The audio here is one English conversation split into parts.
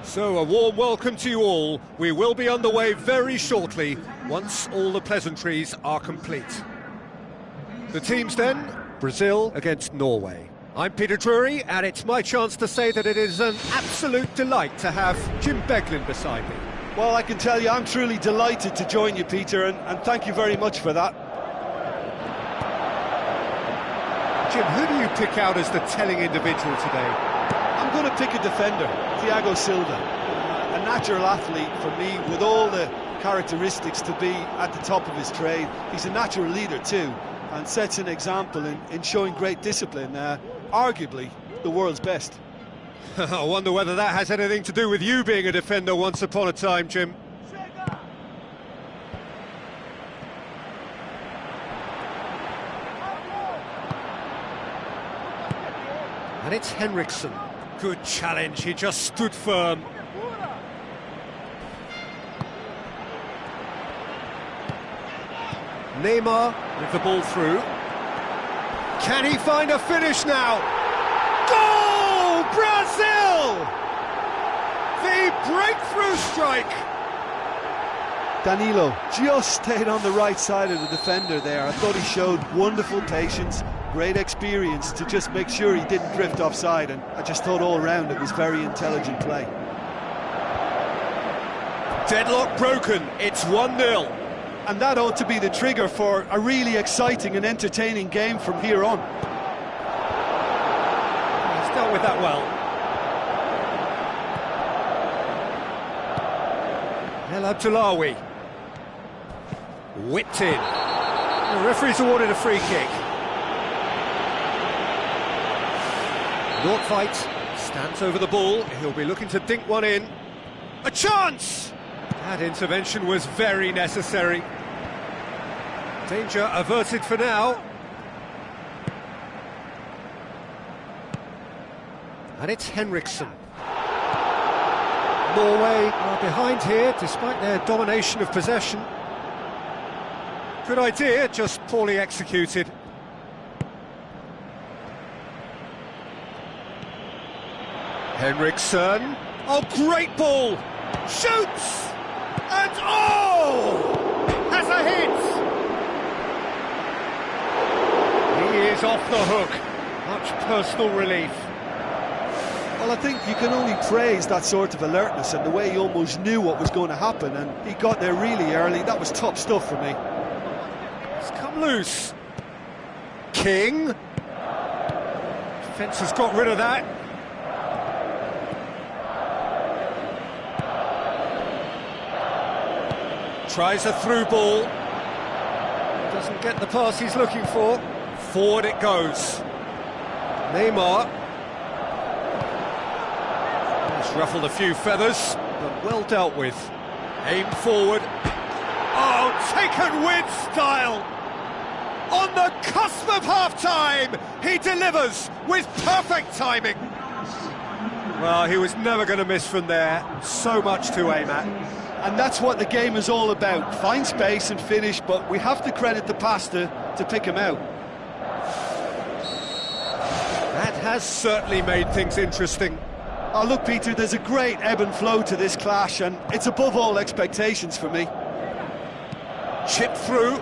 So, a warm welcome to you all. We will be underway very shortly, once all the pleasantries are complete. The teams then, Brazil against Norway. I'm Peter Drury, and it's my chance to say that it is an absolute delight to have Jim Beglin beside me. Well, I can tell you I'm truly delighted to join you, Peter, and thank you very much for that. Jim, who do you pick out as the telling individual today? I'm going to pick a defender, Thiago Silva, a natural athlete for me with all the characteristics to be at the top of his trade. He's a natural leader too, and sets an example in showing great discipline, arguably the world's best. I wonder whether that has anything to do with you being a defender once upon a time, Jim. And it's Henriksen. Good challenge, he just stood firm. Neymar with the ball through. Can he find a finish now? Goal! Brazil! The breakthrough strike! Danilo just stayed on the right side of the defender there. I thought he showed wonderful patience, great experience to just make sure he didn't drift offside, and I just thought all round it was very intelligent play. Deadlock broken, it's 1-0. And that ought to be the trigger for a really exciting and entertaining game from here on. He's dealt with that well. El Abdullawi. Whipped in. The referee's awarded a free kick. Nordtveit stands over the ball. He'll be looking to dink one in. A chance! That intervention was very necessary. Danger averted for now. And it's Henriksen. Norway are behind here, despite their domination of possession. Good idea, just poorly executed. Henriksen, Oh, great ball! Shoots! And oh! Has a hit! He is off the hook. Much personal relief. Well, I think you can only praise that sort of alertness and the way he almost knew what was going to happen, and he got there really early. That was top stuff for me. It's come loose. King. Defence has got rid of that. Tries a through ball. Doesn't get the pass he's looking for. Forward it goes. Neymar. He's ruffled a few feathers, but well dealt with. Aim forward. Oh, taken with style! On the cusp of half-time, he delivers with perfect timing. Well, he was never going to miss from there. So much to aim at. And that's what the game is all about. Find space and finish, but we have to credit the passer to pick him out. That has certainly made things interesting. Oh, look, Peter, there's a great ebb and flow to this clash, and it's above all expectations for me. Chip through.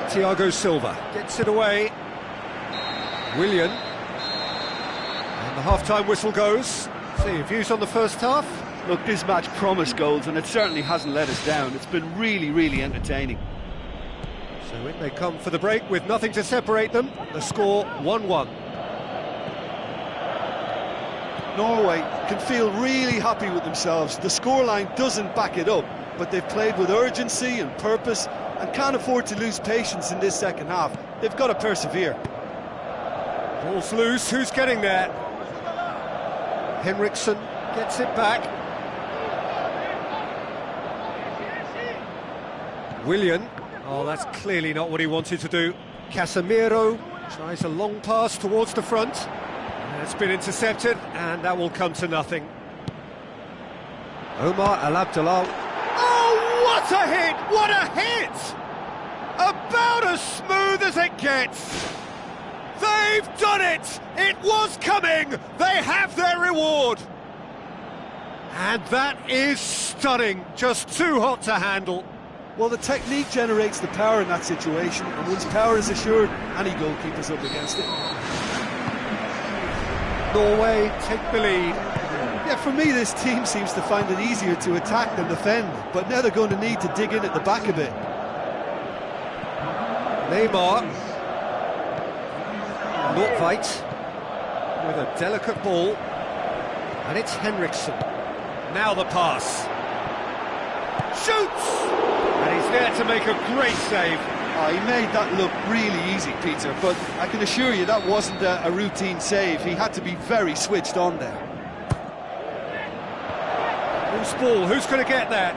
Thiago Silva gets it away. Willian. And the half-time whistle goes. See, views on the first half? Look, this match promised goals, and it certainly hasn't let us down. It's been really, really entertaining. So in they come for the break with nothing to separate them. The score 1-1. Norway can feel really happy with themselves. The scoreline doesn't back it up, but they've played with urgency and purpose and can't afford to lose patience in this second half. They've got to persevere. Ball's loose, who's getting there? Henriksen gets it back. Willian, oh, that's clearly not what he wanted to do. Casemiro tries a long pass towards the front. It's been intercepted, and that will come to nothing. Omar Al Abdallah. Oh, what a hit! What a hit! About as smooth as it gets. They've done it! It was coming! They have their reward! And that is stunning. Just too hot to handle. Well, the technique generates the power in that situation, and once power is assured, any goalkeeper's up against it. Norway take the lead. Yeah, for me, this team seems to find it easier to attack than defend, but now they're going to need to dig in at the back a bit. Neymar. Nordtveit with a delicate ball. And it's Henriksen. Now the pass. Shoots! And he's there to make a great save. Oh, he made that look really easy, Peter, but I can assure you that wasn't a routine save. He had to be very switched on there. Loose ball, who's going to get that?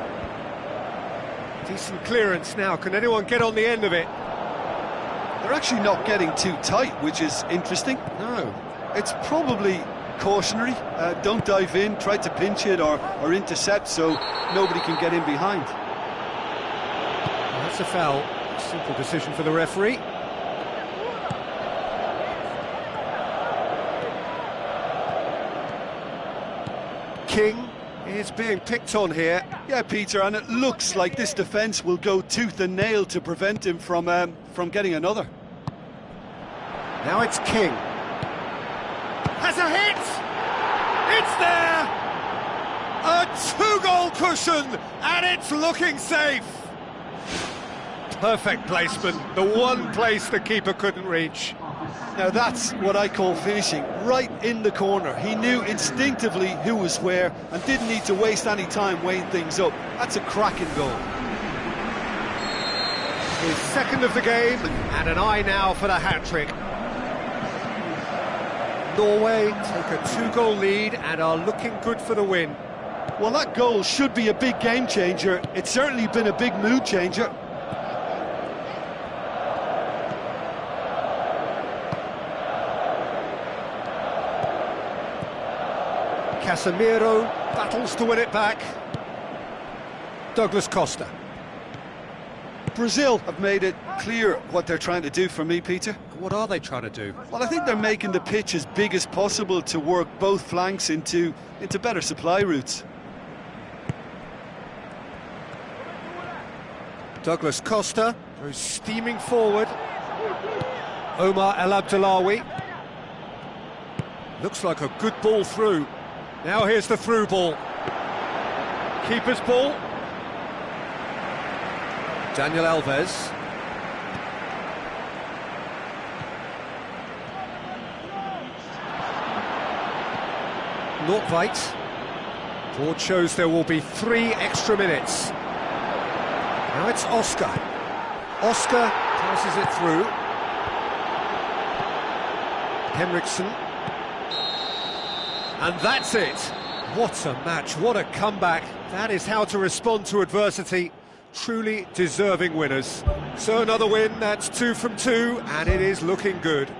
Decent clearance now, can anyone get on the end of it? They're actually not getting too tight, which is interesting. No. It's probably cautionary. Don't dive in, try to pinch it or intercept so nobody can get in behind. Well, that's a foul. Simple decision for the referee. King is being picked on here. Yeah, Peter, and it looks like this defence will go tooth and nail to prevent him from getting another. Now it's King. Has a hit! It's there! A two-goal cushion, and it's looking safe. Perfect placement, the one place the keeper couldn't reach. Now that's what I call finishing, right in the corner. He knew instinctively who was where and didn't need to waste any time weighing things up. That's a cracking goal. His second of the game, and an eye now for the hat-trick. Norway take a two-goal lead and are looking good for the win. Well, that goal should be a big game changer. It's certainly been a big mood changer. Casemiro battles to win it back. Douglas Costa. Brazil have made it clear what they're trying to do for me, Peter. What are they trying to do? Well, I think they're making the pitch as big as possible to work both flanks into better supply routes. Douglas Costa goes steaming forward. Omar El Abdullawi. Looks like a good ball through. Now here's the through ball. Keeper's ball. Daniel Alves. Nordtveit. Board shows there will be 3 extra minutes. Now it's Oscar. Oscar passes it through. Henriksen. And that's it. What a match, what a comeback. That is how to respond to adversity. Truly deserving winners. So another win, that's 2 from 2, and it is looking good.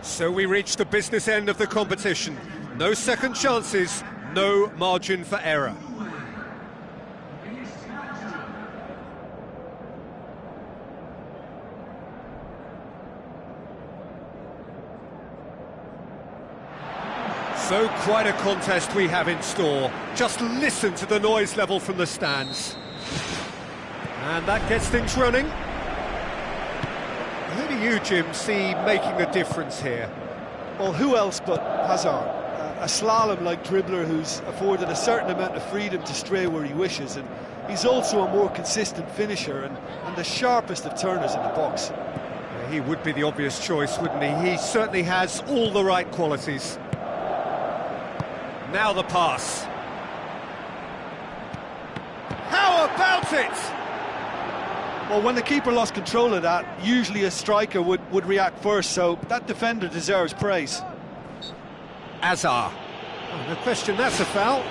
So we reach the business end of the competition. No second chances, no margin for error. So quite a contest we have in store. Just listen to the noise level from the stands. And that gets things running. Who do you, Jim, see making the difference here? Well, who else but Hazard? A slalom-like dribbler who's afforded a certain amount of freedom to stray where he wishes, and he's also a more consistent finisher and the sharpest of turners in the box. Yeah, he would be the obvious choice, wouldn't he? He certainly has all the right qualities. Now the pass. How about it? Well, when the keeper lost control of that, usually a striker would react first, so that defender deserves praise. Azar. Oh, no question, that's a foul.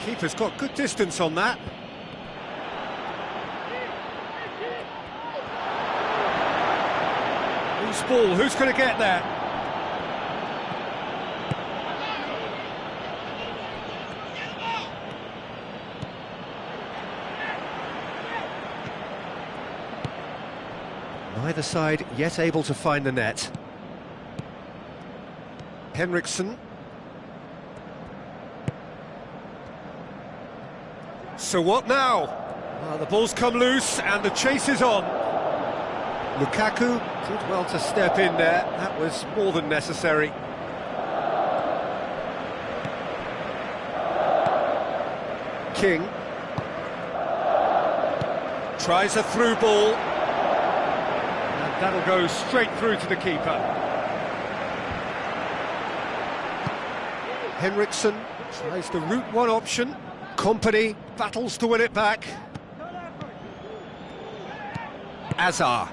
Keeper's got good distance on that. Who's ball? Who's going to get there? Neither side yet able to find the net. Henriksen. So what now? The ball's come loose and the chase is on. Lukaku did well to step in there. That was more than necessary. King. Tries a through ball. That'll go straight through to the keeper. Henriksen tries the route one option. Kompany battles to win it back. Azar.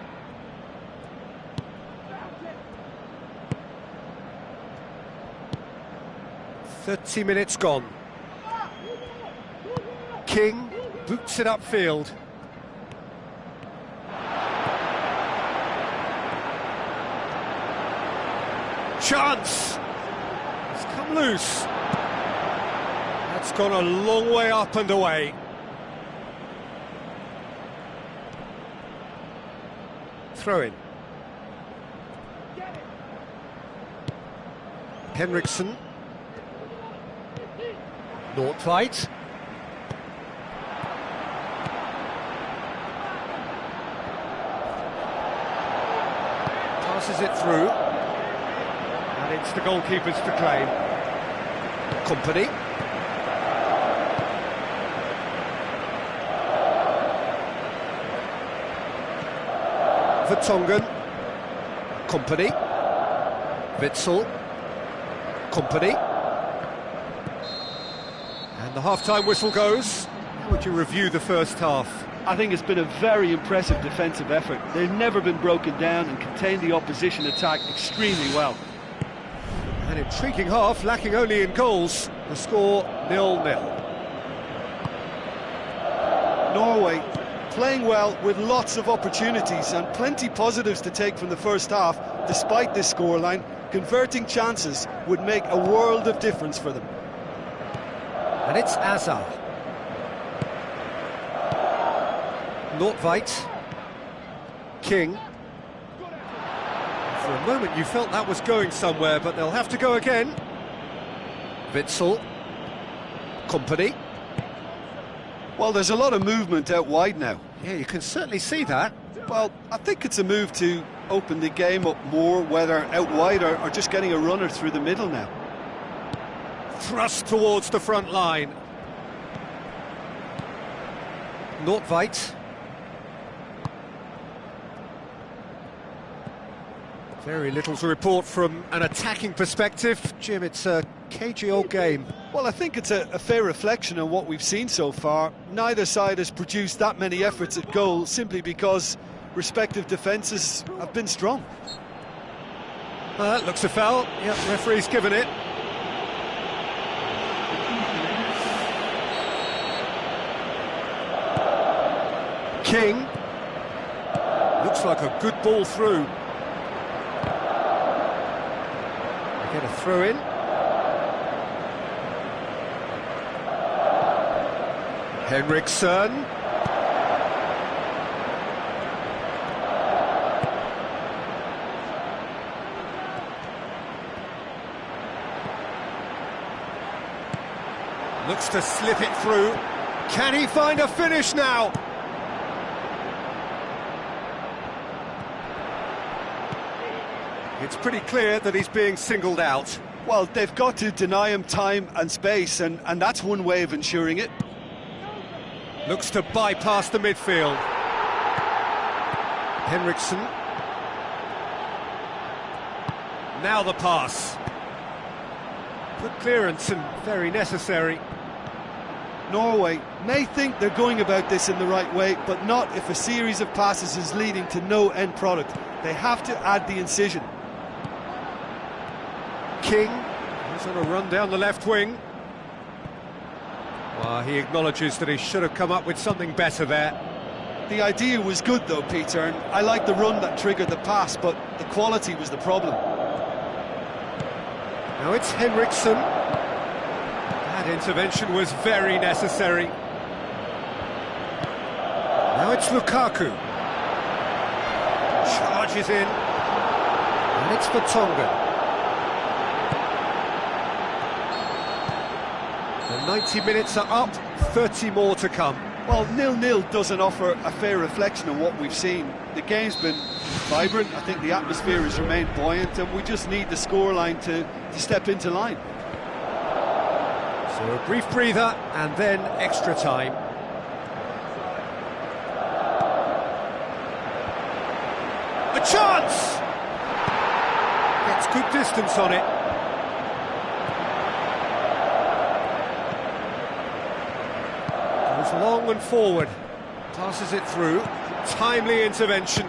"30 minutes gone. King boots it upfield. Chance! It's come loose. That's gone a long way up and away. Throw in. Henriksen. Nordtveit. Passes it through. And it's the goalkeepers to claim. Kompany. Vertonghen. Kompany. Witsel. Kompany. And the half-time whistle goes. How would you review the first half? I think it's been a very impressive defensive effort. They've never been broken down and contained the opposition attack extremely well. An intriguing half, lacking only in goals. The score 0-0. Norway playing well with lots of opportunities and plenty positives to take from the first half. Despite this scoreline, converting chances would make a world of difference for them. And it's Azar. Nordtveit. King. For a moment you felt that was going somewhere, but they'll have to go again. Witsel. Kompany. Well, there's a lot of movement out wide now. Yeah, you can certainly see that. Well, I think it's a move to open the game up more, whether out wide or just getting a runner through the middle now. Thrust towards the front line. Nordtveit. Very little to report from an attacking perspective. Jim, it's a cagey old game. Well, I think it's a fair reflection on what we've seen so far. Neither side has produced that many efforts at goal simply because respective defences have been strong. That looks a foul. Yep, referee's given it. King. Looks like a good ball through. Get a throw in. Looks to slip it through. Can he find a finish now? It's pretty clear that he's being singled out. Well, they've got to deny him time and space, and that's one way of ensuring it. Looks to bypass the midfield. Henriksen. Now the pass. Good clearance and very necessary. Norway may think they're going about this in the right way, but not if a series of passes is leading to no end product. They have to add the incision. King, he's on a run down the left wing. Well, he acknowledges that he should have come up with something better there. The idea was good though, Peter, and I like the run that triggered the pass, but the quality was the problem. Now it's Henriksen. That intervention was very necessary. Now it's Lukaku. Charges in. And it's Vertonghen. The 90 minutes are up, 30 more to come. Well, 0-0 doesn't offer a fair reflection of what we've seen. The game's been vibrant, I think the atmosphere has remained buoyant, and we just need the scoreline to step into line. So a brief breather, and then extra time. A chance! Gets good distance on it. Goes long and forward. Passes it through. Timely intervention.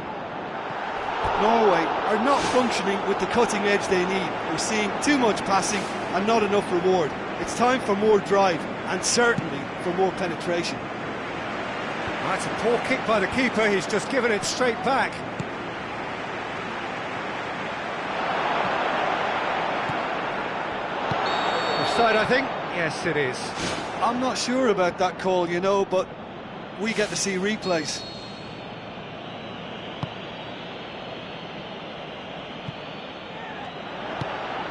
Norway are not functioning with the cutting edge they need. We're seeing too much passing and not enough reward. It's time for more drive and certainly for more penetration. That's a poor kick by the keeper. He's just given it straight back. Offside, I think. Yes, it is. I'm not sure about that call, you know, but we get to see replays.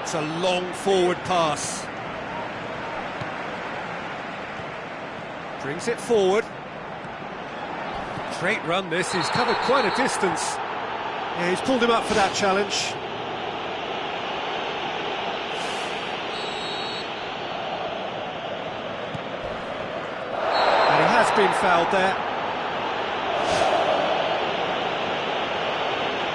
It's a long forward pass. Brings it forward. Great run this, he's covered quite a distance. Yeah, he's pulled him up for that challenge. And he has been fouled there.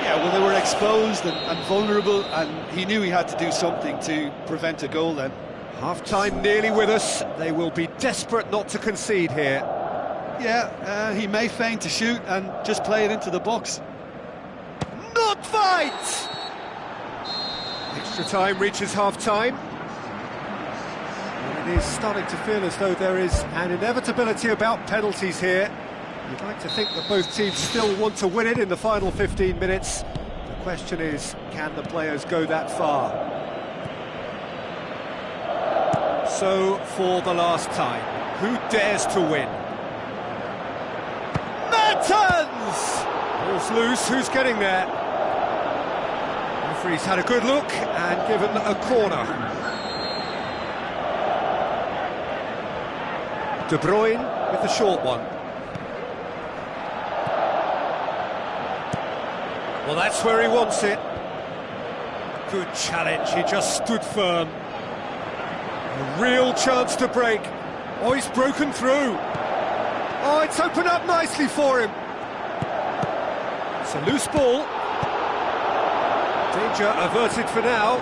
Yeah, well, they were exposed and vulnerable, and he knew he had to do something to prevent a goal then. Half-time nearly with us. They will be desperate not to concede here. Yeah, he may feign to shoot and just play it into the box. Not fight! Extra time reaches half-time. And it is starting to feel as though there is an inevitability about penalties here. You'd like to think that both teams still want to win it in the final 15 minutes. The question is, can the players go that far? So, for the last time, who dares to win? Mertens! Ball's loose, who's getting there? The referee's had a good look and given a corner. De Bruyne with the short one. Well, that's where he wants it. Good challenge, he just stood firm. A real chance to break. Oh, he's broken through. Oh, it's opened up nicely for him. It's a loose ball. Danger averted for now.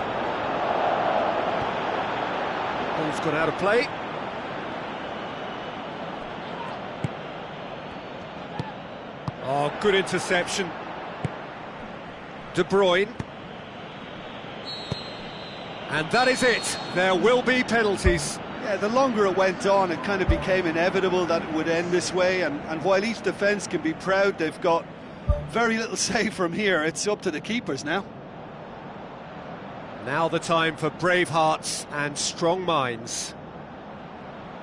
Ball's gone out of play. Oh, good interception. De Bruyne. And that is it. There will be penalties. Yeah, the longer it went on, it kind of became inevitable that it would end this way, and while each defence can be proud, they've got very little say from here. It's up to the keepers now. Now the time for brave hearts and strong minds.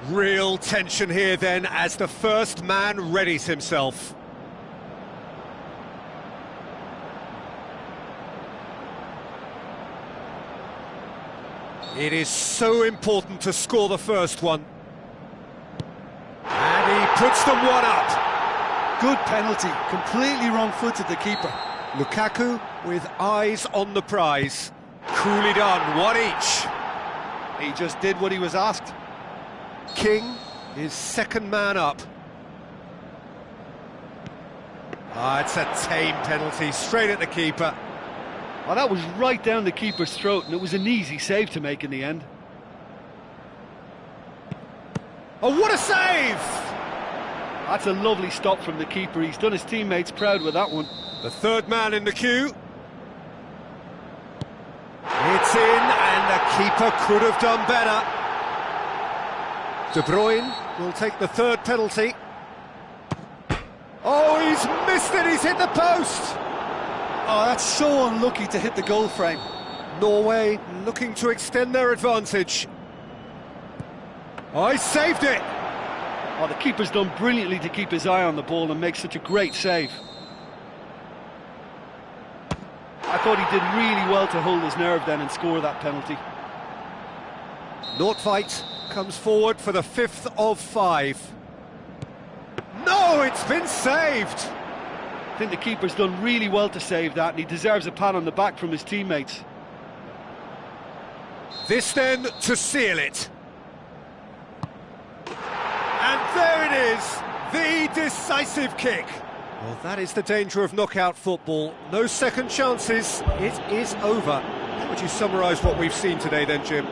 Real tension here then as the first man readies himself. It is so important to score the first one. puts them one up. Good penalty, completely wrong-footed the keeper. Lukaku with eyes on the prize. Coolly done, one each. He just did what he was asked. King is second man up. It's a tame penalty, straight at the keeper. Oh, that was right down the keeper's throat, and it was an easy save to make in the end. Oh, what a save! That's a lovely stop from the keeper. He's done his teammates proud with that one. The third man in the queue. It's in, and the keeper could have done better. De Bruyne will take the third penalty. Oh, he's missed it, he's hit the post! Oh, that's so unlucky to hit the goal frame. Norway looking to extend their advantage. Oh, he saved it! Oh, the keeper's done brilliantly to keep his eye on the ball and make such a great save. I thought he did really well to hold his nerve then and score that penalty. Nordtveit comes forward for the fifth of five. No, it's been saved! I think the keeper's done really well to save that, and he deserves a pat on the back from his teammates. This then to seal it. And there it is, the decisive kick. Well, that is the danger of knockout football. No second chances, it is over. How would you summarise what we've seen today then, Jim?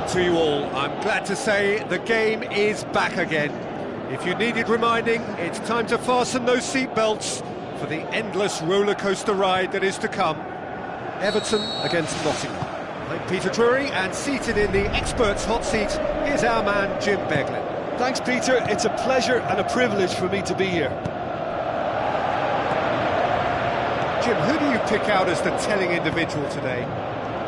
To you all, I'm glad to say the game is back again. If you needed reminding, it's time to fasten those seatbelts for the endless roller coaster ride that is to come. Everton against Nottingham. I'm Peter Drury, and seated in the experts' hot seat is our man Jim Beglin. Thanks, Peter. It's a pleasure and a privilege for me to be here. Jim, who do you pick out as the telling individual today?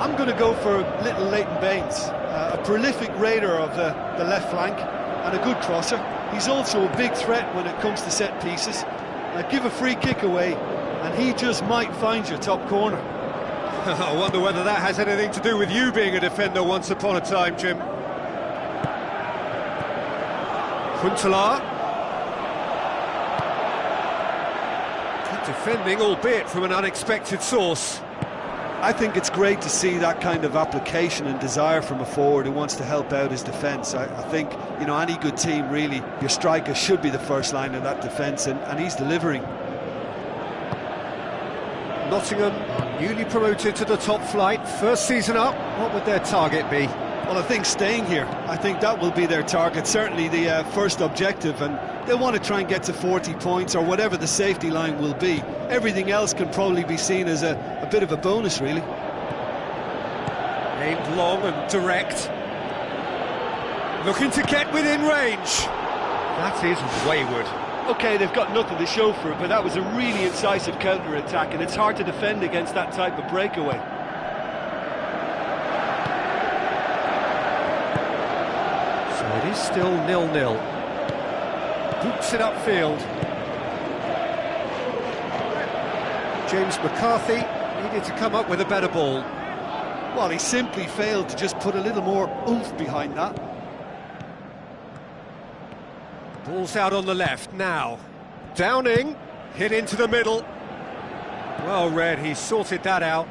I'm going to go for little Leighton Baines, a prolific raider of the left flank and a good crosser. He's also a big threat when it comes to set pieces. Give a free kick away and he just might find your top corner. I wonder whether that has anything to do with you being a defender once upon a time, Jim. Huntelaar. Good defending, albeit from an unexpected source. I think it's great to see that kind of application and desire from a forward who wants to help out his defence. I think, you know, any good team, really, your striker should be the first line of that defence, and he's delivering. Nottingham are newly promoted to the top flight, first season up. What would their target be? Well, I think staying here. I think that will be their target, certainly the first objective, and they'll want to try and get to 40 points or whatever the safety line will be. Everything else can probably be seen as a bit of a bonus, really. Aimed long and direct. Looking to get within range. That is wayward. OK, they've got nothing to show for it, but that was a really incisive counter-attack, and it's hard to defend against that type of breakaway. So it is still 0-0. Boots it upfield. James McCarthy needed to come up with a better ball. Well, he simply failed to just put a little more oomph behind that. Ball's out on the left now. Downing, hit into the middle. Well read, he sorted that out.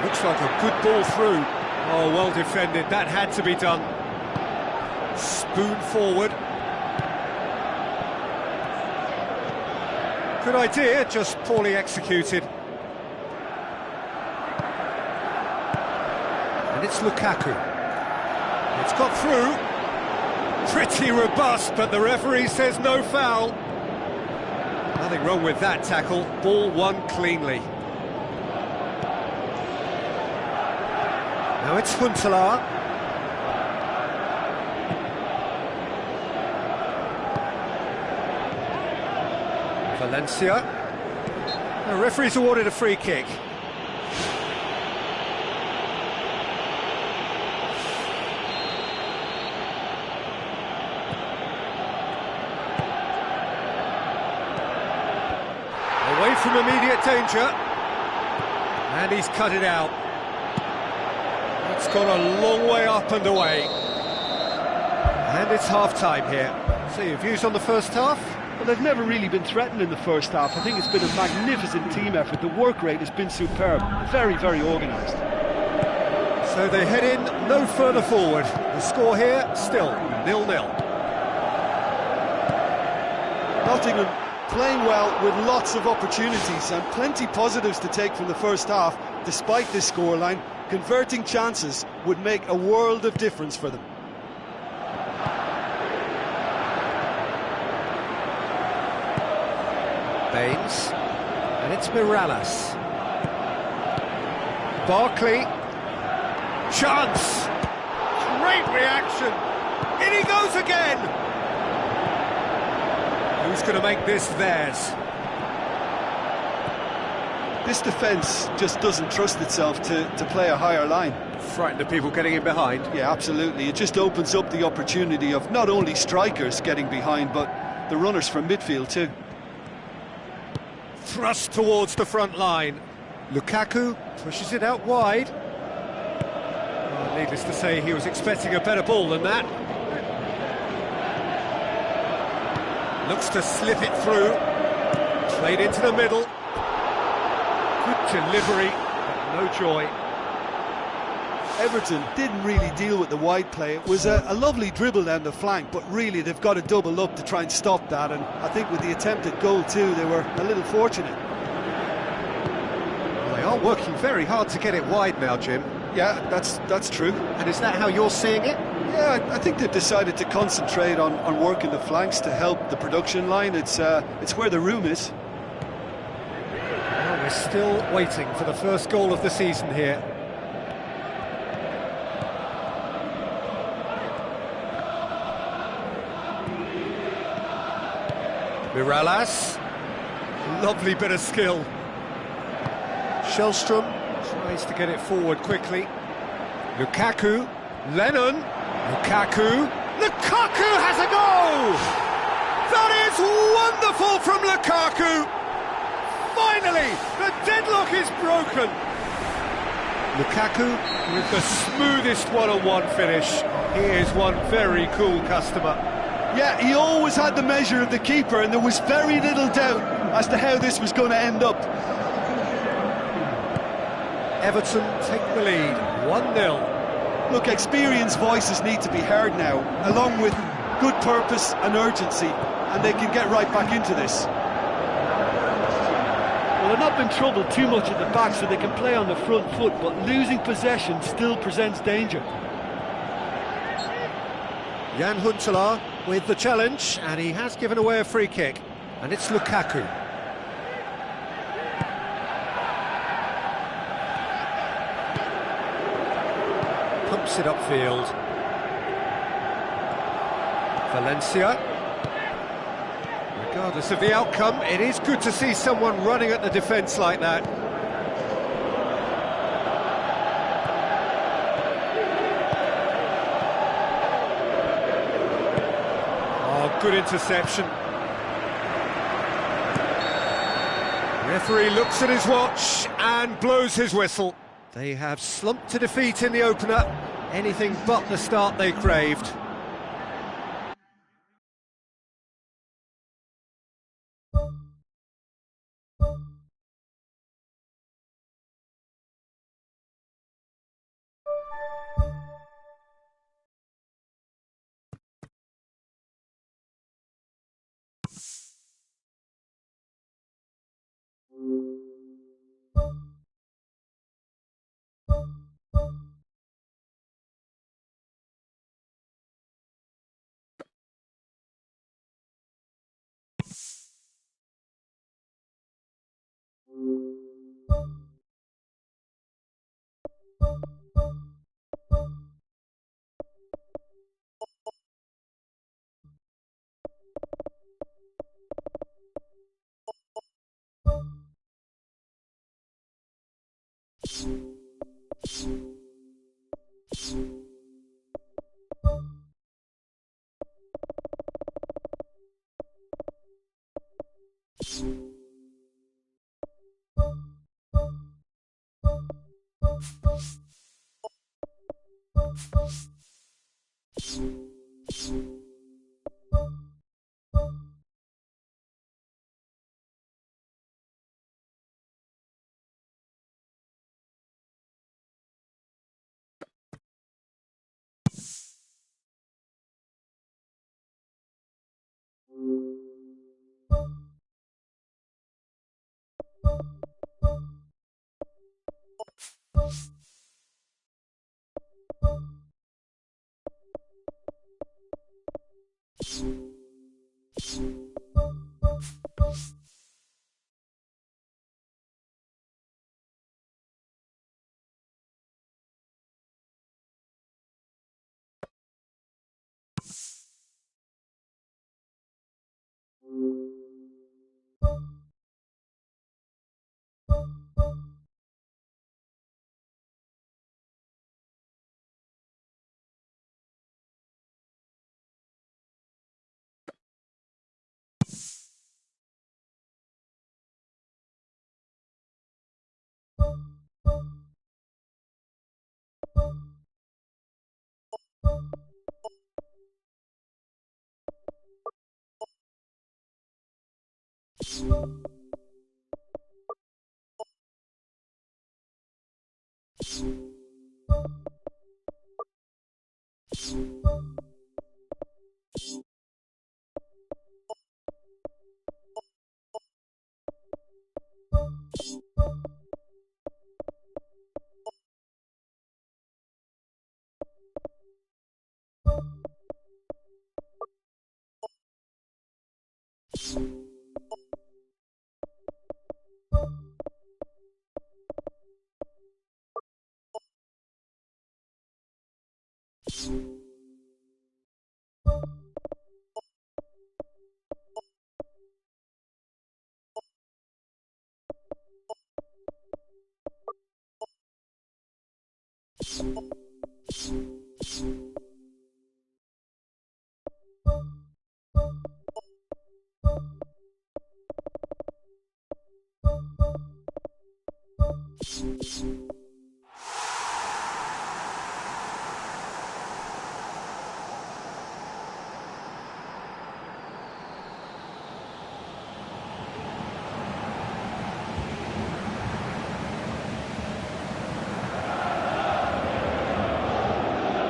Looks like a good ball through. Oh, well defended, that had to be done. Spoon forward. Good idea, just poorly executed. And it's Lukaku. It's got through. Pretty robust, but the referee says no foul. Nothing wrong with that tackle. Ball won cleanly. Now it's Huntelaar. Valencia. The referee's awarded a free kick. Away from immediate danger. And he's cut it out. It's gone a long way up and away. And it's half-time here. So your views on the first half? Well, they've never really been threatened in the first half. I think it's been a magnificent team effort. The work rate has been superb. Very, very organised. So they head in no further forward. The score here, still 0-0. Nottingham playing well with lots of opportunities and plenty positives to take from the first half. Despite this scoreline, converting chances would make a world of difference for them. Baines, and it's Mirallas. Barkley, chance, great reaction, in he goes again! Who's going to make this theirs? This defence just doesn't trust itself to play a higher line. Frightened of people getting in behind. Yeah, absolutely. It just opens up the opportunity of not only strikers getting behind, but the runners from midfield too. Thrust towards the front line. Lukaku pushes it out wide. Well, needless to say, he was expecting a better ball than that. Looks to slip it through. Played into the middle. Good delivery, but no joy. Everton didn't really deal with the wide play. It was a lovely dribble down the flank, but really they've got to double up to try and stop that, and I think with the attempted goal too, they were a little fortunate. Well, they are working very hard to get it wide now, Jim. Yeah, that's true. And is that how you're seeing it? Yeah, I think they've decided to concentrate on working the flanks to help the production line. It's where the room is. Well, we're still waiting for the first goal of the season here. Mirallas, lovely bit of skill. Shellstrom tries to get it forward quickly. Lukaku, Lennon, Lukaku has a goal! That is wonderful from Lukaku! Finally, the deadlock is broken. Lukaku with the smoothest one-on-one finish. He is one very cool customer. Yeah, he always had the measure of the keeper, and there was very little doubt as to how this was going to end up. Everton take the lead, 1-0. Look, experienced voices need to be heard now, along with good purpose and urgency, and they can get right back into this. Well, they've not been troubled too much at the back, so they can play on the front foot, but losing possession still presents danger. Jan Huntelaar with the challenge, and he has given away a free kick, and it's Lukaku. Pumps it upfield. Valencia. Regardless of the outcome, it is good to see someone running at the defence like that. Good interception. Referee looks at his watch and blows his whistle. They have slumped to defeat in the opener. Anything but the start they craved.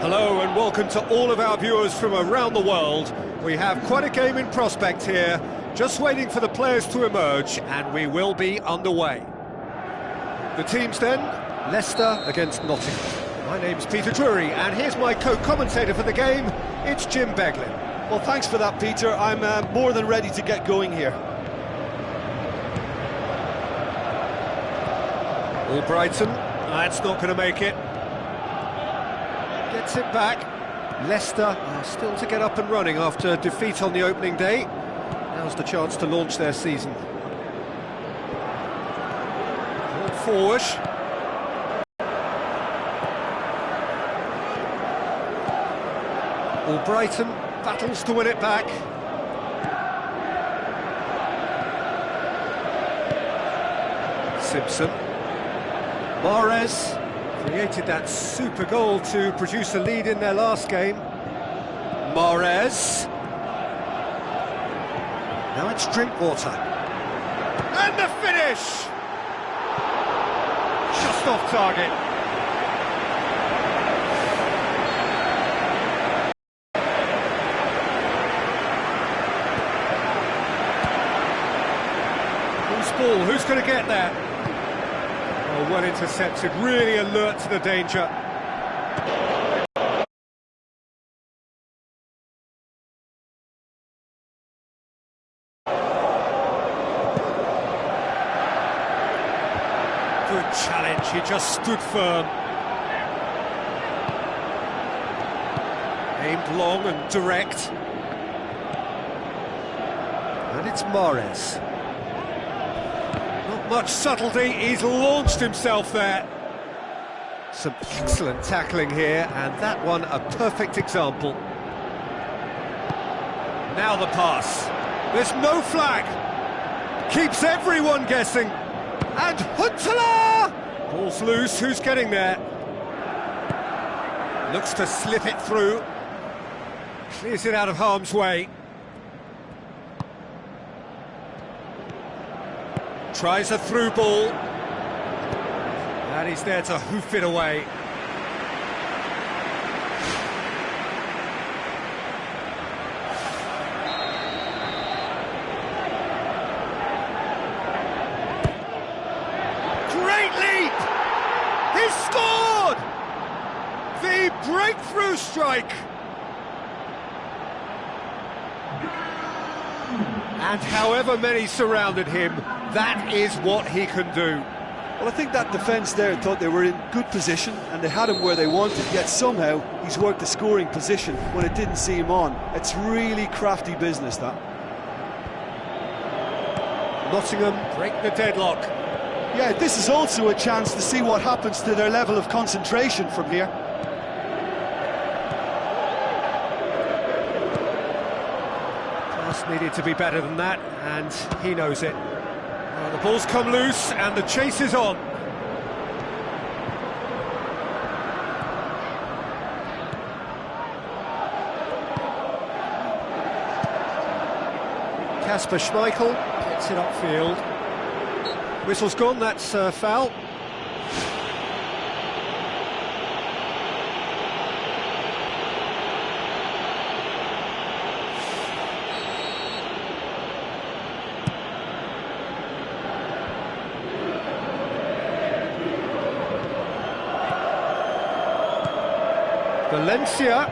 Hello and welcome to all of our viewers from around the world. We have quite a game in prospect here, just waiting for the players to emerge, and we will be underway. The teams then, Leicester against Nottingham. My name's Peter Drury, and here's my co-commentator for the game, it's Jim Beglin. Well, thanks for that, Peter. I'm more than ready to get going here. Albrighton, that's not going to make it. Gets it back. Leicester are still to get up and running after defeat on the opening day. Now's the chance to launch their season. Ball forward. Albrighton battles to win it back. Simpson. Mahrez created that super goal to produce a lead in their last game. Mahrez. Now it's Drinkwater. And the finish! Just off target. Loose ball, who's going to get there? Oh, well intercepted, really alert to the danger. Good challenge, he just stood firm. Aimed long and direct. And it's Mahrez. Not much subtlety, he's launched himself there. Some excellent tackling here, and that one a perfect example. Now the pass. There's no flag. Keeps everyone guessing. And Huntelaar! Ball's loose, who's getting there? Looks to slip it through. Clears it out of harm's way. Tries a through ball. And he's there to hoof it away. Great leap! He's scored! The breakthrough strike! And however many surrounded him, that is what he can do. Well, I think that defence there thought they were in good position and they had him where they wanted, yet somehow he's worked the scoring position when it didn't see him on. It's really crafty business, that. Nottingham break the deadlock. Yeah, this is also a chance to see what happens to their level of concentration from here. Pass needed to be better than that, and he knows it. Well, the ball's come loose, and the chase is on. Kasper Schmeichel gets it upfield. Whistle's gone, that's foul. Valencia.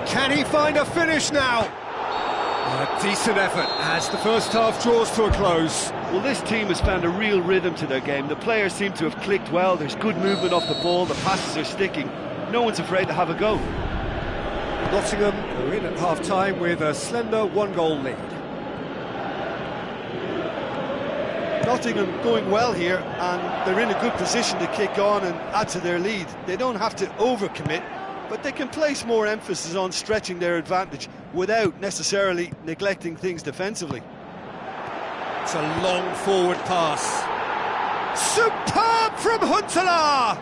Can he find a finish now? A decent effort as the first half draws to a close. Well, this team has found a real rhythm to their game. The players seem to have clicked well. There's good movement off the ball. The passes are sticking. No one's afraid to have a go. Nottingham are in at half-time with a slender one-goal lead. Nottingham going well here, and they're in a good position to kick on and add to their lead. They don't have to overcommit, but they can place more emphasis on stretching their advantage without necessarily neglecting things defensively. It's a long forward pass. Superb from Huntelaar!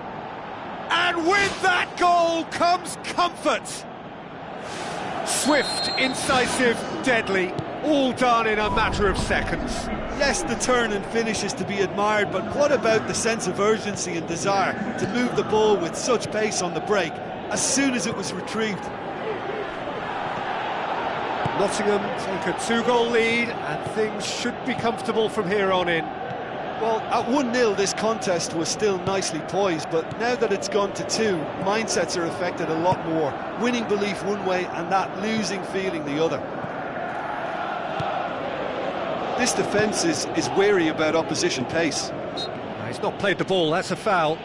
And with that goal comes comfort. Swift, incisive, deadly, all done in a matter of seconds. Yes, the turn and finish is to be admired, but what about the sense of urgency and desire to move the ball with such pace on the break as soon as it was retrieved? Nottingham take a 2-goal lead, and things should be comfortable from here on in. Well, at 1-0 this contest was still nicely poised, but now that it's gone to 2, mindsets are affected a lot more. Winning belief one way and that losing feeling the other. This defence is wary about opposition pace. He's not played the ball, that's a foul.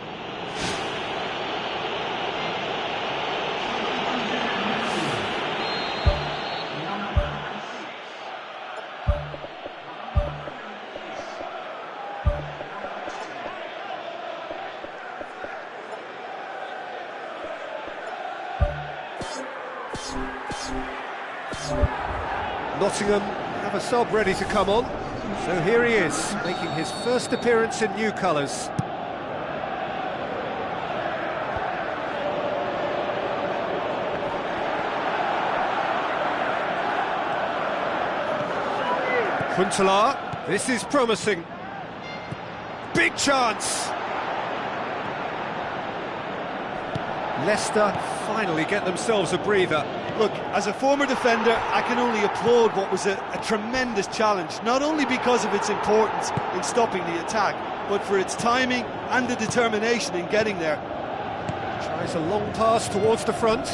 Nottingham have a sub ready to come on, so here he is, making his first appearance in new colours. Huntelaar, this is promising. Big chance! Leicester finally get themselves a breather. Look, as a former defender, I can only applaud what was a tremendous challenge, not only because of its importance in stopping the attack, but for its timing and the determination in getting there. Tries a long pass towards the front.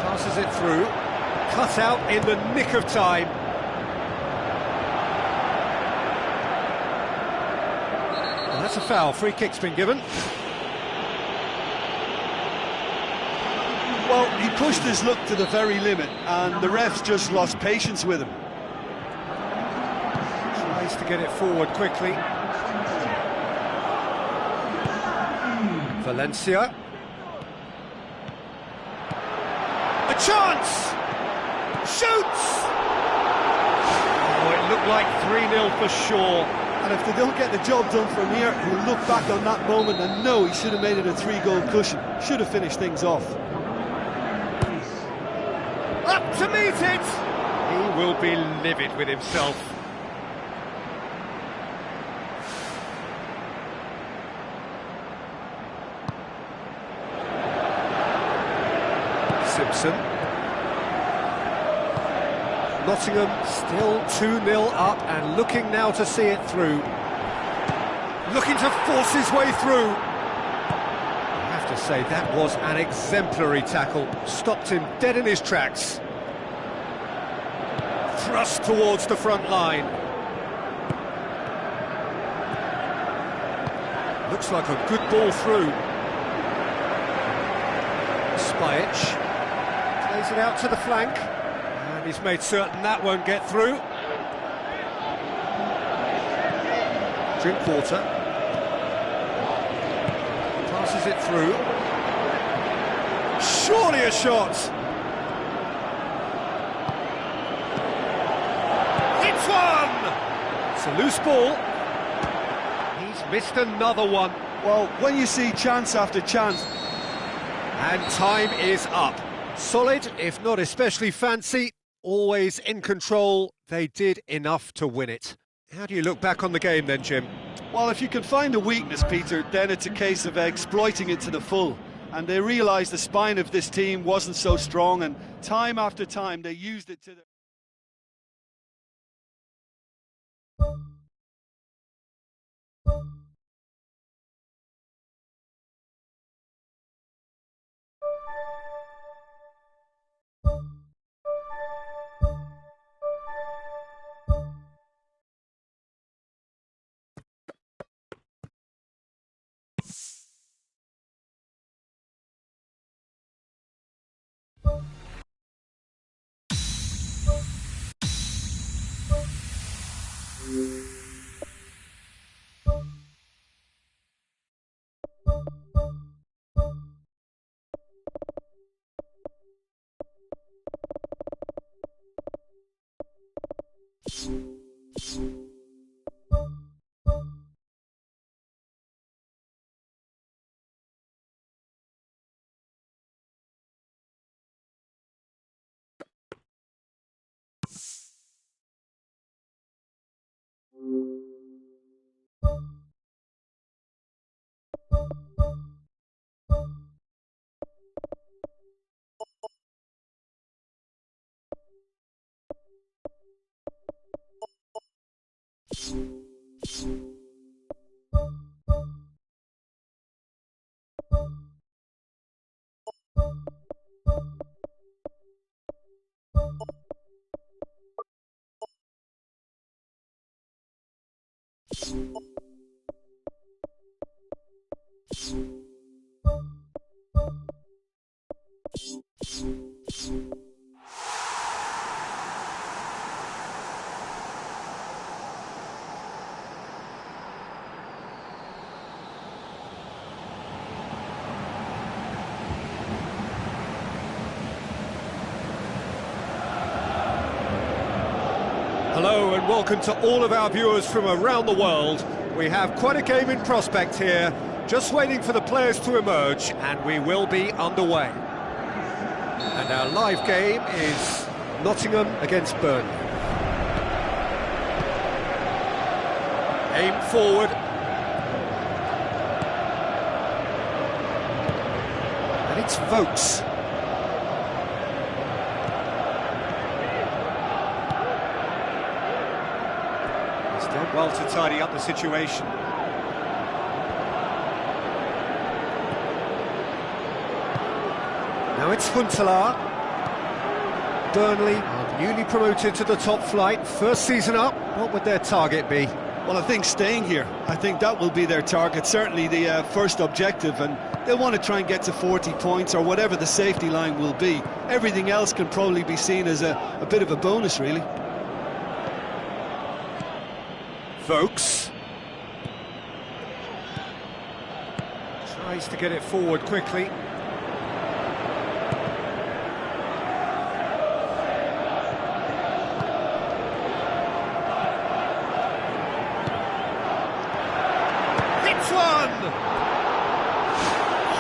Passes it through. Cut out in the nick of time. And that's a foul. Free kick's been given. Well, he pushed his luck to the very limit, and the refs just lost patience with him. Tries to get it forward quickly. Valencia. A chance! Shoots! Oh, it looked like 3-0 for sure. And if they don't get the job done from here, he'll look back on that moment and know he should have made it a 3-goal cushion. Should have finished things off. Up to meet it! He will be livid with himself. Simpson. Nottingham still 2-0 up and looking now to see it through. Looking to force his way through. I have to say, that was an exemplary tackle. Stopped him dead in his tracks. Thrust towards the front line. Looks like a good ball through. Spajic plays it out to the flank. And he's made certain that won't get through. Drinkwater passes it through. Surely a shot. It's one! It's a loose ball. He's missed another one. Well, when you see chance after chance... And time is up. Solid, if not especially fancy, always in control. They did enough to win it. How do you look back on the game then, Jim? Well, if you can find a weakness, Peter, then it's a case of exploiting it to the full. And they realised the spine of this team wasn't so strong, and time after time they used it to their... Hello and welcome to all of our viewers from around the world. We have quite a game in prospect here, just waiting for the players to emerge, and we will be underway. And our live game is Nottingham against Burnley. Aim forward. And it's Vokes. Well to tidy up the situation. Now it's Huntelaar. Burnley are newly promoted to the top flight. First season up, what would their target be? Well, I think staying here. I think that will be their target, certainly the first objective, and they'll want to try and get to 40 points or whatever the safety line will be. Everything else can probably be seen as a bit of a bonus, really. Vokes Tries to get it forward quickly. Hits one!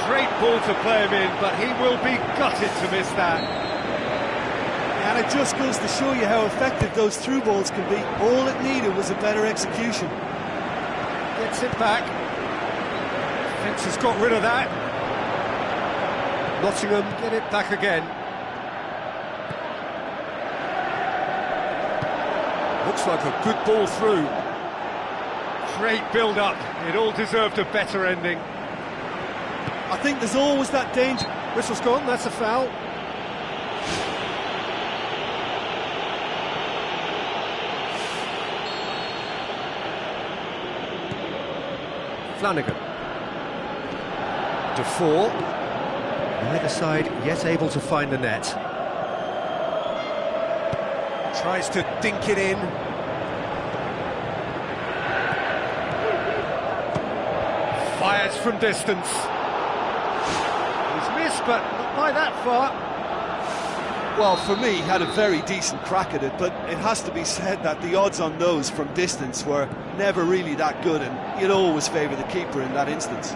Great ball to play him in, but he will be gutted to miss that. And it just goes to show you how effective those through balls can be. All it needed was a better execution. Gets it back. Fence has got rid of that. Nottingham get it back again. Looks like a good ball through. Great build-up. It all deserved a better ending. I think there's always that danger. Whistle's gone, that's a foul. Flanagan. Defour. Neither side yet able to find the net. Tries to dink it in. Fires from distance. He's missed, but not by that far. Well, for me, he had a very decent crack at it, but it has to be said that the odds on those from distance were never really that good, and you'd always favour the keeper in that instance.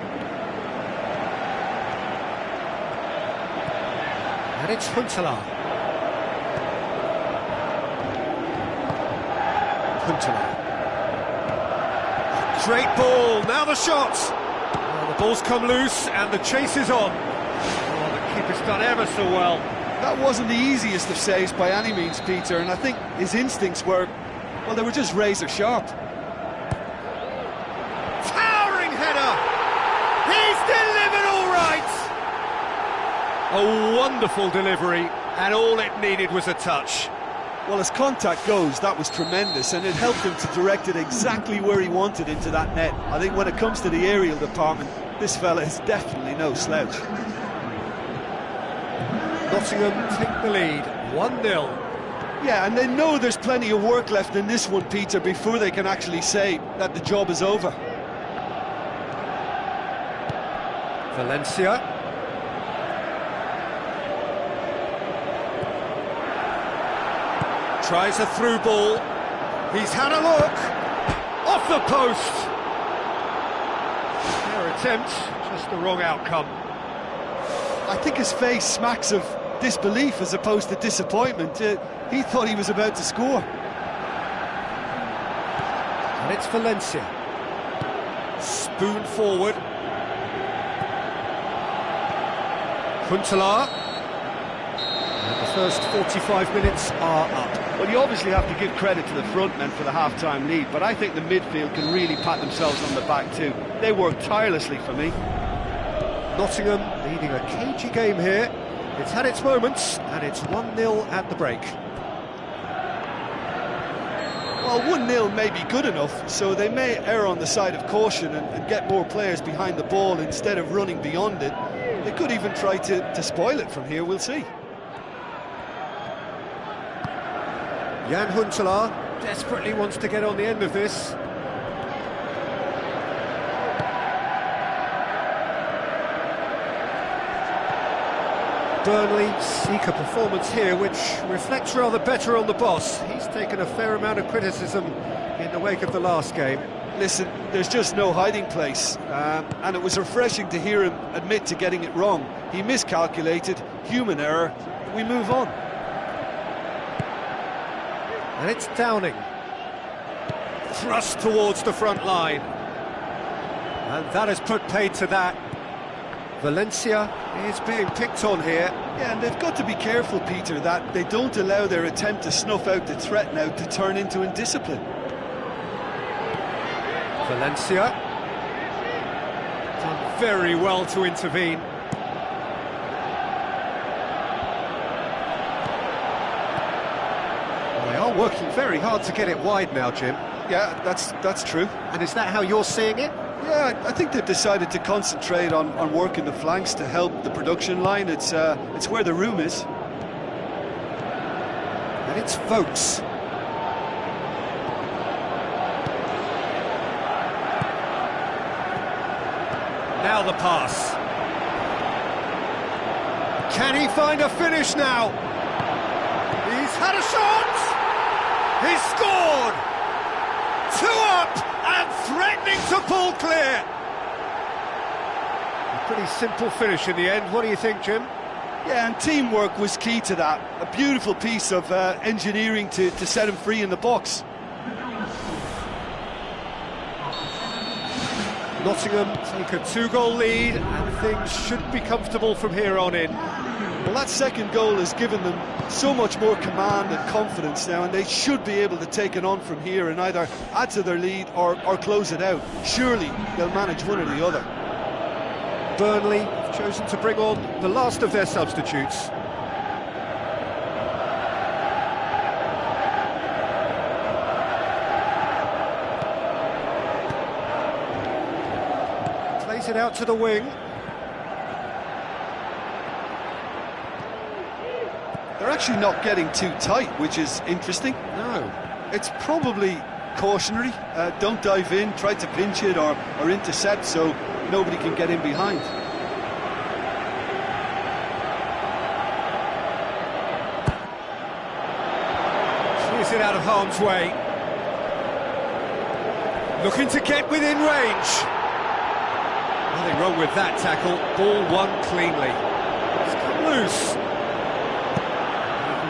And it's Huntelaar. Huntelaar. Great ball, now the shot! Well, the ball's come loose and the chase is on. Oh, the keeper's done ever so well. That wasn't the easiest of saves by any means, Peter, and I think his instincts were, well, they were just razor sharp. Towering header! He's delivered all right! A wonderful delivery, and all it needed was a touch. Well, as contact goes, that was tremendous, and it helped him to direct it exactly where he wanted into that net. I think when it comes to the aerial department, this fella is definitely no slouch. Nottingham take the lead, 1-0. Yeah, and they know there's plenty of work left in this one, Peter, before they can actually say that the job is over. Valencia. Tries a through ball. He's had a look. Off the post. Fair attempt, just the wrong outcome. I think his face smacks of disbelief as opposed to disappointment. He thought he was about to score. And it's Valencia. Spoon forward. Huntelaar. And the first 45 minutes are up. Well, you obviously have to give credit to the front men for the half-time lead, but I think the midfield can really pat themselves on the back too. They work tirelessly for me. Nottingham leading a cagey game here. It's had its moments, and it's 1-0 at the break. Well, 1-0 may be good enough, so they may err on the side of caution and get more players behind the ball instead of running beyond it. They could even try to spoil it from here, we'll see. Jan Huntelaar desperately wants to get on the end of this. Burnley seek a performance here which reflects rather better on the boss. He's taken a fair amount of criticism in the wake of the last game. Listen, there's just no hiding place, and it was refreshing to hear him admit to getting it wrong. He miscalculated, human error, we move on. And it's Downing. Thrust towards the front line. And that has put paid to that. Valencia is being picked on here. Yeah, and they've got to be careful, Peter, that they don't allow their attempt to snuff out the threat now to turn into indiscipline. Valencia. Done very well to intervene. They are working very hard to get it wide now, Jim. Yeah, that's true. And is that how you're seeing it? Yeah, I think they've decided to concentrate on working the flanks to help the production line. It's where the room is. And it's Vokes. Now the pass. Can he find a finish now? He's had a shot! He's scored! 2 up and threatening to pull clear. A pretty simple finish in the end. What do you think, Jim? Yeah, and teamwork was key to that. A beautiful piece of engineering to set him free in the box. Nottingham take a 2-goal lead and things should be comfortable from here on in. Well, that second goal has given them so much more command and confidence now, and they should be able to take it on from here and either add to their lead or close it out. Surely they'll manage one or the other. Burnley have chosen to bring on the last of their substitutes. Plays it out to the wing. They're actually not getting too tight, which is interesting. No. It's probably cautionary. Don't dive in, try to pinch it or intercept so nobody can get in behind. Clears it out of harm's way. Looking to get within range. Nothing wrong with that tackle. Ball won cleanly. It's come loose.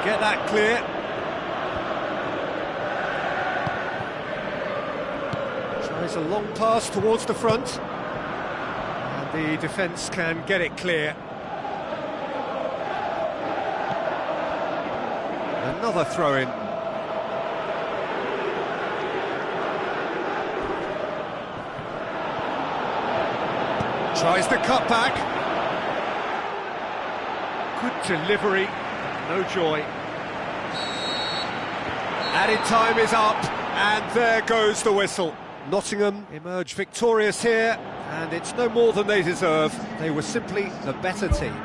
Get that clear. Tries a long pass towards the front. And the defence can get it clear. Another throw-in. Tries the cutback. Good delivery. No joy. Added time is up, and there goes the whistle. Nottingham emerge victorious here, and it's no more than they deserve. They were simply the better team.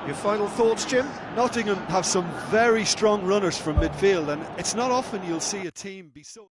Your final thoughts, Jim? Nottingham have some very strong runners from midfield, and it's not often you'll see a team be so...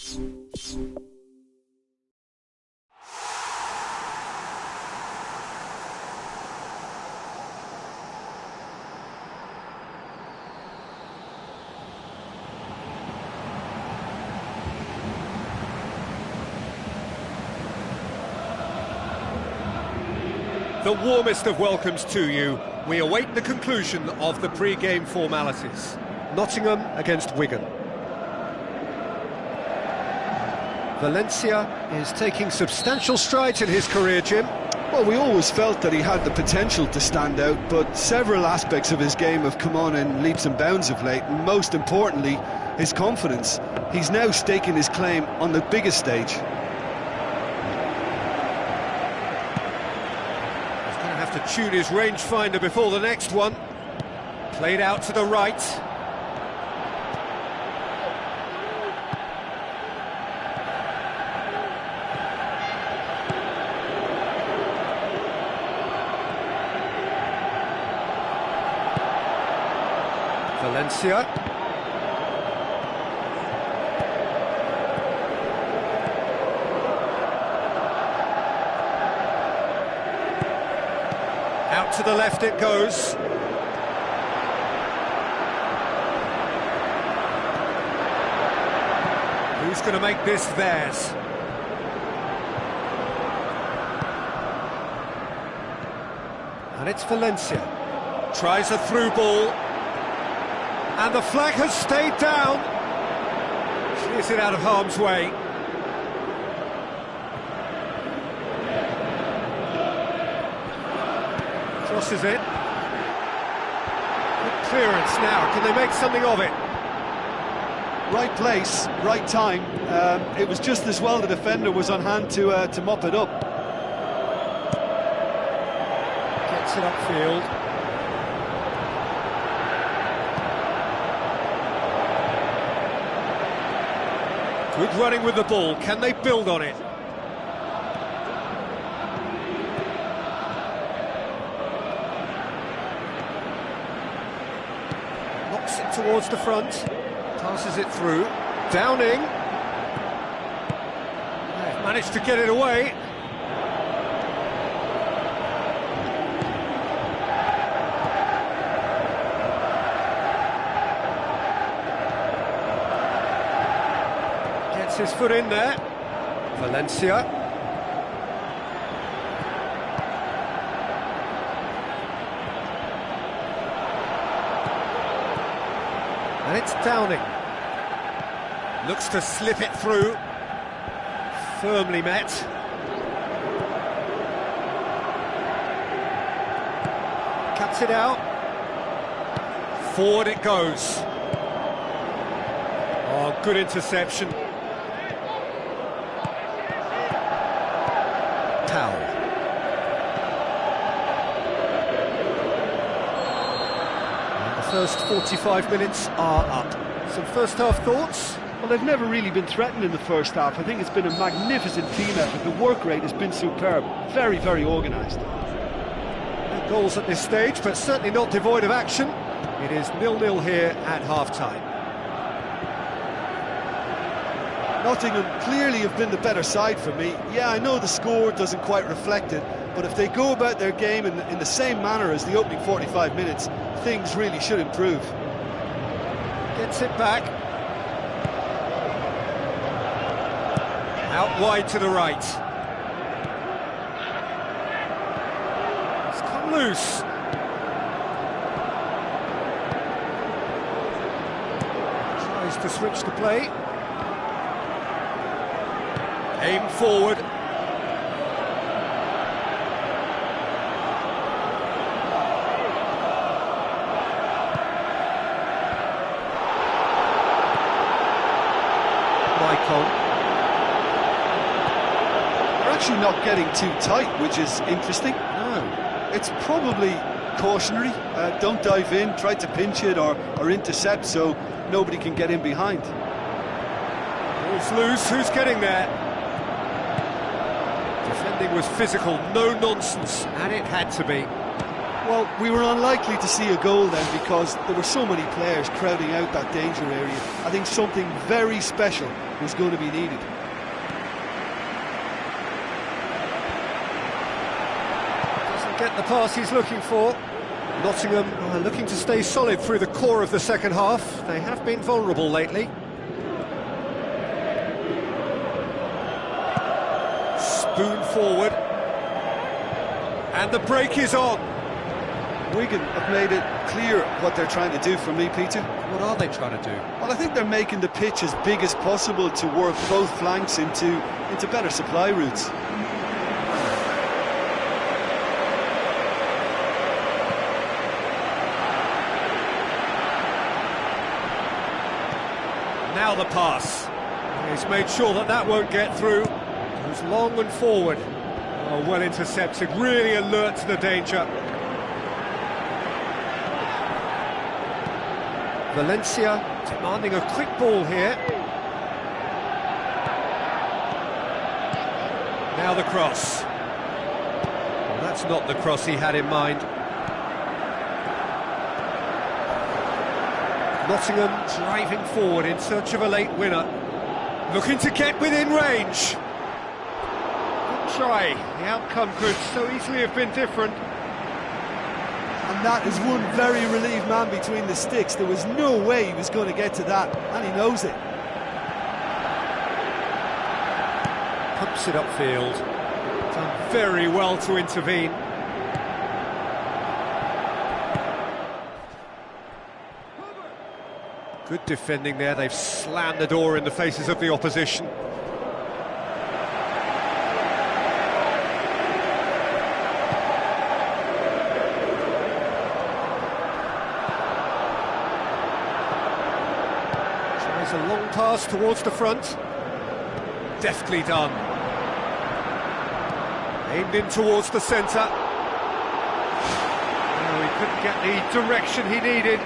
The warmest of welcomes to you. We await the conclusion of the pre-game formalities. Nottingham against Wigan. Valencia is taking substantial strides in his career, Jim. Well, we always felt that he had the potential to stand out, but several aspects of his game have come on in leaps and bounds of late, and most importantly, his confidence. He's now staking his claim on the biggest stage. To tune his rangefinder before the next one. Played out to the right. Valencia. Out to the left it goes. Who's going to make this theirs? And it's Valencia. Tries a through ball. And the flag has stayed down. Clears it out of harm's way. Crosses it. Good clearance now. Can they make something of it? Right place, right time. It was just as well the defender was on hand to mop it up. Gets it upfield. Good running with the ball. Can they build on it? Knocks it towards the front. Passes it through. Downing. They've managed to get it away. Gets his foot in there. Valencia. And it's Downing. Looks to slip it through. Firmly met. Cuts it out. Forward it goes. Oh, good interception. Powell. The first 45 minutes are up. Some first half thoughts? Well, they've never really been threatened in the first half. I think it's been a magnificent team effort. The work rate has been superb. Very, very organised. No goals at this stage, but certainly not devoid of action. It is 0-0 here at half-time. Nottingham clearly have been the better side for me. Yeah, I know the score doesn't quite reflect it, but if they go about their game in the same manner as the opening 45 minutes, things really should improve. Gets it back. Out wide to the right. It's come loose. Tries to switch the play. Aim forward. Maicon. Actually not getting too tight, which is interesting. No. It's probably cautionary. Don't dive in, try to pinch it or intercept so nobody can get in behind. Ball's loose, who's getting there? Defending was physical, no nonsense, and it had to be. Well, we were unlikely to see a goal then because there were so many players crowding out that danger area. I think something very special was going to be needed. Doesn't get the pass he's looking for. Nottingham are looking to stay solid through the core of the second half. They have been vulnerable lately. Spoon forward. And the break is on. Wigan have made it clear what they're trying to do for me, Peter. What are they trying to do? Well, I think they're making the pitch as big as possible to work both flanks into better supply routes. Now the pass. He's made sure that that won't get through. Goes long and forward. Oh, well intercepted, really alert to the danger. Valencia demanding a quick ball here. Now the cross. Well, that's not the cross he had in mind. Nottingham driving forward in search of a late winner. Looking to get within range. Good try. The outcome could so easily have been different. And that is one very relieved man between the sticks. There was no way he was going to get to that, and he knows it. Pumps it upfield. Done very well to intervene. Good defending there. They've slammed the door in the faces of the opposition. A long pass towards the front. Deftly done. Aimed in towards the centre. Oh, he couldn't get the direction he needed.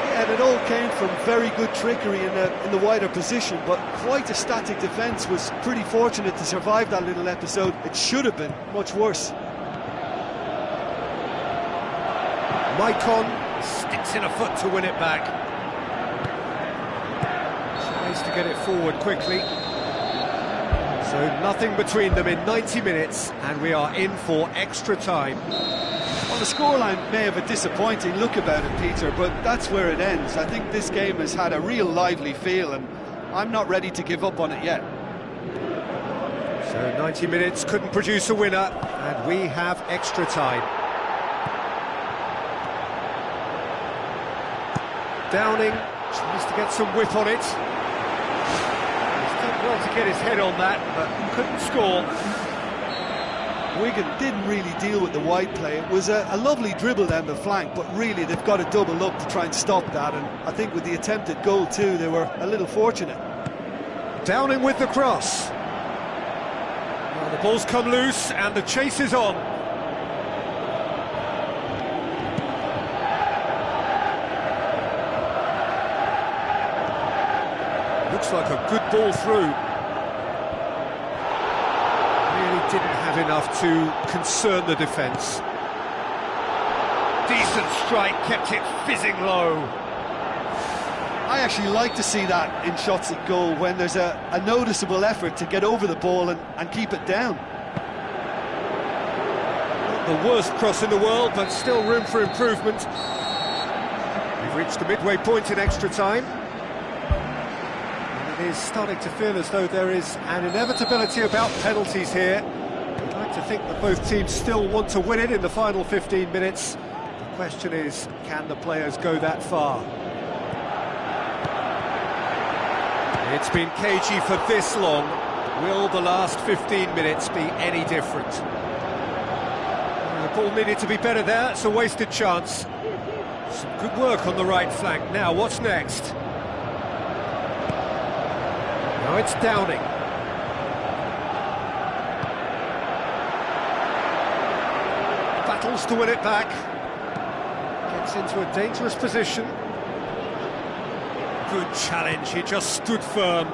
Yeah, and it all came from very good trickery in the wider position, but quite a static defence. Was pretty fortunate to survive that little episode. It should have been much worse. Maicon sticks in a foot to win it back. To get it forward quickly. So nothing between them in 90 minutes, and we are in for extra time. Well, the scoreline may have a disappointing look about it, Peter, but that's where it ends. I think this game has had a real lively feel, and I'm not ready to give up on it yet. So 90 minutes couldn't produce a winner, and we have extra time. Downing tries to get some whip on it. Well to get his head on that, but couldn't score. Wigan didn't really deal with the wide play. It was a lovely dribble down the flank, but really they've got to double up to try and stop that, and I think with the attempted goal too, they were a little fortunate. Downing with the cross. Well, the ball's come loose and the chase is on. Looks like a good ball through. Really didn't have enough to concern the defence. Decent strike, kept it fizzing low. I actually like to see that in shots at goal, when there's a noticeable effort to get over the ball and keep it down. Not the worst cross in the world, but still room for improvement. We've reached the midway point in extra time. It is starting to feel as though there is an inevitability about penalties here. I'd like to think that both teams still want to win it in the final 15 minutes. The question is, can the players go that far? It's been cagey for this long. Will the last 15 minutes be any different? The ball needed to be better there. It's a wasted chance. Some good work on the right flank. Now, what's next? Now it's Downing. Battles to win it back. Gets into a dangerous position. Good challenge, he just stood firm.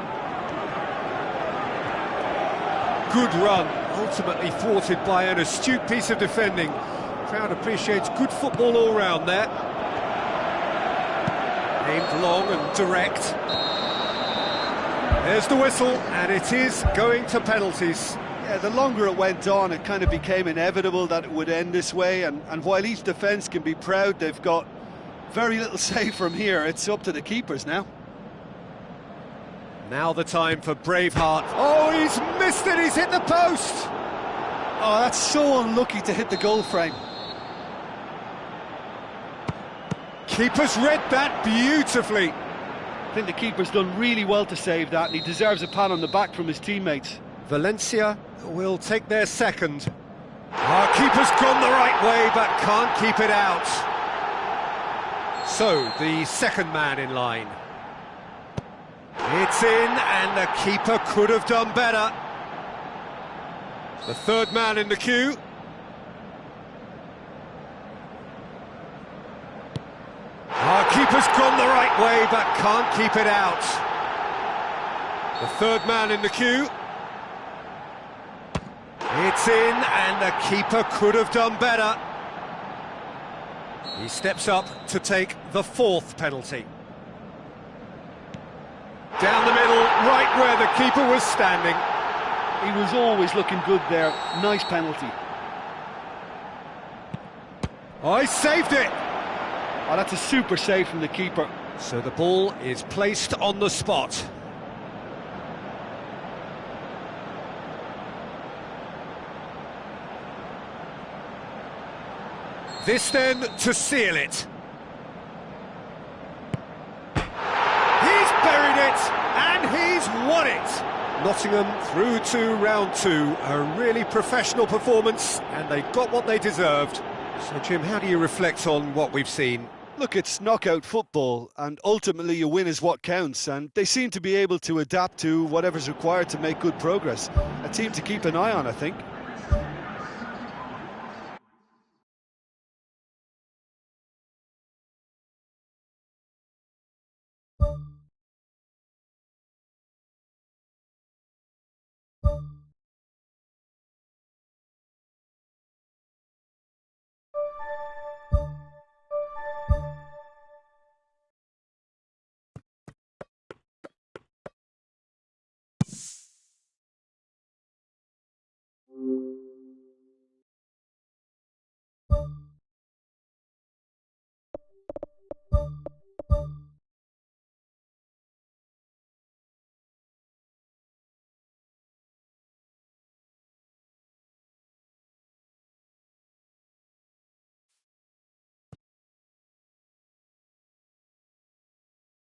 Good run, ultimately thwarted by an astute piece of defending. Crowd appreciates good football all round there. Aimed long and direct. There's the whistle, and it is going to penalties. Yeah, the longer it went on, it kind of became inevitable that it would end this way, and while each defence can be proud they've got very little say from here, it's up to the keepers now. Now the time for Braveheart. Oh, he's missed it, he's hit the post! Oh, that's so unlucky to hit the goal frame. Keeper's read that beautifully. I think the keeper's done really well to save that, and he deserves a pat on the back from his teammates. Valencia will take their second. Our keeper's gone the right way, but can't keep it out. So, the second man in line. It's in, and the keeper could have done better. The third man in the queue. Our keeper's gone the right way, but can't keep it out. The third man in the queue. It's in, and the keeper could have done better. He steps up to take the fourth penalty. Down the middle, right where the keeper was standing. He was always looking good there. Nice penalty. Oh, he saved it! Oh, that's a super save from the keeper. So the ball is placed on the spot. This then to seal it. He's buried it, and he's won it. Nottingham through to round two. A really professional performance, and they got what they deserved. So, Jim, how do you reflect on what we've seen? Look, it's knockout football, and ultimately a win is what counts, and they seem to be able to adapt to whatever's required to make good progress. A team to keep an eye on, I think.